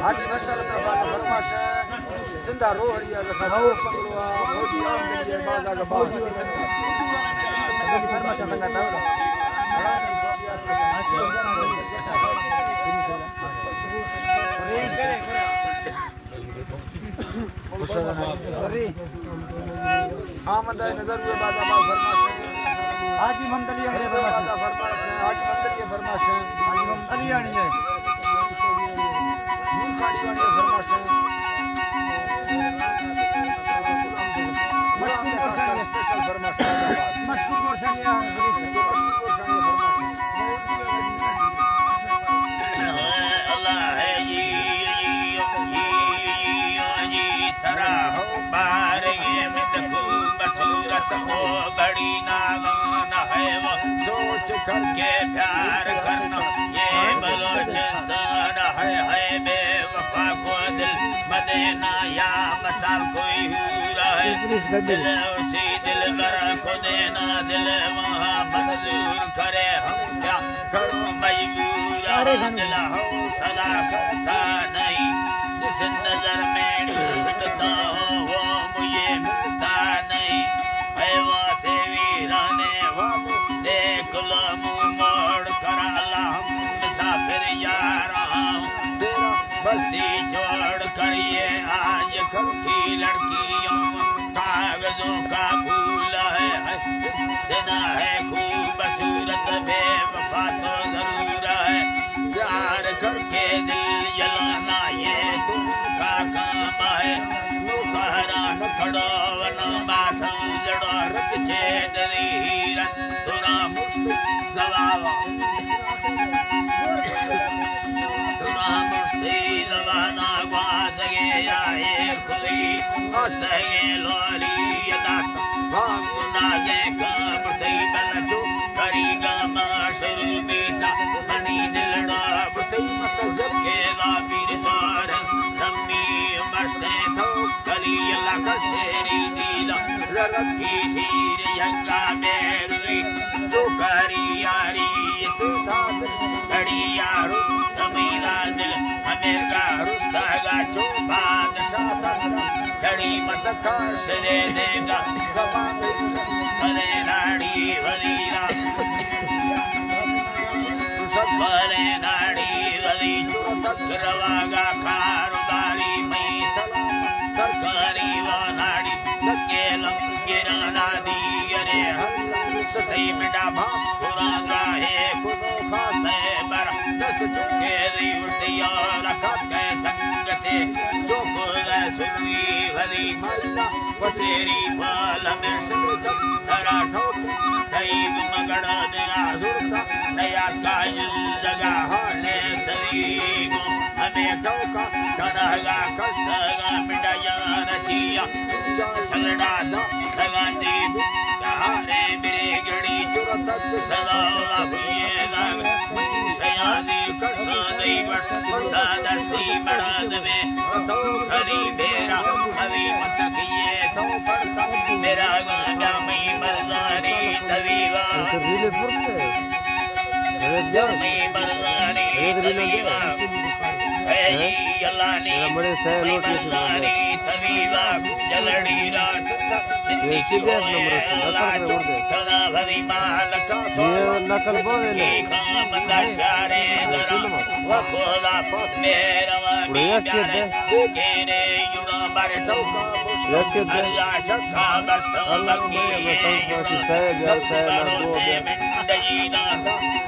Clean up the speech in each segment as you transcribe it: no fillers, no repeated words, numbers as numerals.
हाजी मशाल तरफ फरमाश सिंधा रोहरिया लखाओ पंगलवा मोदी आम के बाजा का बाज फरमाश बंदा था आमद नजर हुए बाजा बाज फरमाश हाजी मंदलिया के फरमाश हाजी मंदलिया फरमाश हाजी मंदलिया नहीं है खाड़ी वाली फरमाश मशहूर स्पेशल फरमाश मशहूर कोर्सनिया मशहूर कोर्सनिया फरमाश अल्लाह है ये तरा हो बार ये में खूब सूरत हो बड़ी नादान है वो सोच करके प्यार करना ये बलोचिस्तान है बेवफा को दिल मदीना या मसाल कोई हुआ है दिल उसी दिल बर को देना दिल वहाँ मंजूर करे हम क्या करो मजबूर दिल हो सदा करता नहीं जिस नजर में ढूंढता हो वो मुझे मिलता नहीं है वासे वीराने वाबू देख लो मुँह मोड़ कर अल्लाह हम मुसाफिर जा रहा हूँ तेरा बस्ती छोड़ कर ये आज कल की लड़कियों कागजों का फूल है इतना है खूबसूरत बेवफा तो जरूर है प्यार करके दिल जलाना ये तुमका काम है नुकहरा नुखड़ो वनबासा जड़ो रत छेदरी हीरत तुरा मुस्त जवावा तुरा मुस्ती जवाना वादगे आए खुली मस्तगे लोली यदा वामुना ये काम तई बलचो करीगा माशरू बीता मनी दिलड़ा बुतई मत जब के लाबीर सार सम्मी मस्ते थो कली अल्लाह कस्तेरी नीला ररकी शीर यंगा मेरी जो करी यारी सीधा घड़ी यारो तमीला दिल अमेरिका रुस्ता गा चो बादशाह जड़ी मत काश दे देगा अरे नाड़ी वलीरा सबरे नाड़ी वली चुरतरवागा कारोबारी मई सलाम सरकारी व नाड़ी धक्के लंगिरा नादी अरे हल्ला सतई मिटा भाग पुराना है खुदो खासे बर दस्त चुके दी उठिया रखत के संगते जो खुद सुनी भली मल्ला पसेरी बाल में सिर चतरा ठोके तईब मगड़ा दिना जुरता नया कायल जगह होने तरीको हमें ठोका कनागा कष्टगा मिटाया नचिया छलड़ा दा लगाती कहारे मेरे गड़ी जुरतक सदा हुए दाग सयादी कसदी बस दादस्ती बड़ा दबे तो खरी मेरा अभी मत ये तो पड़ता मेरा गाना मई मर्दानी तवीवा मई मर्दानी तवीवा अल्लाह ने मर्दानी तवीवा जलड़ी रास भरी माल का नकल बोले बंदा चारे वखोदा मेरा प्यारे केरे युगा बारे टोका अल्लाह शक्का बस्ता बकी दजीदा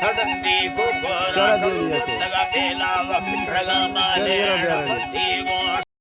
थड़ती को कोरा लगा पेला वक्त रगा माले पति गो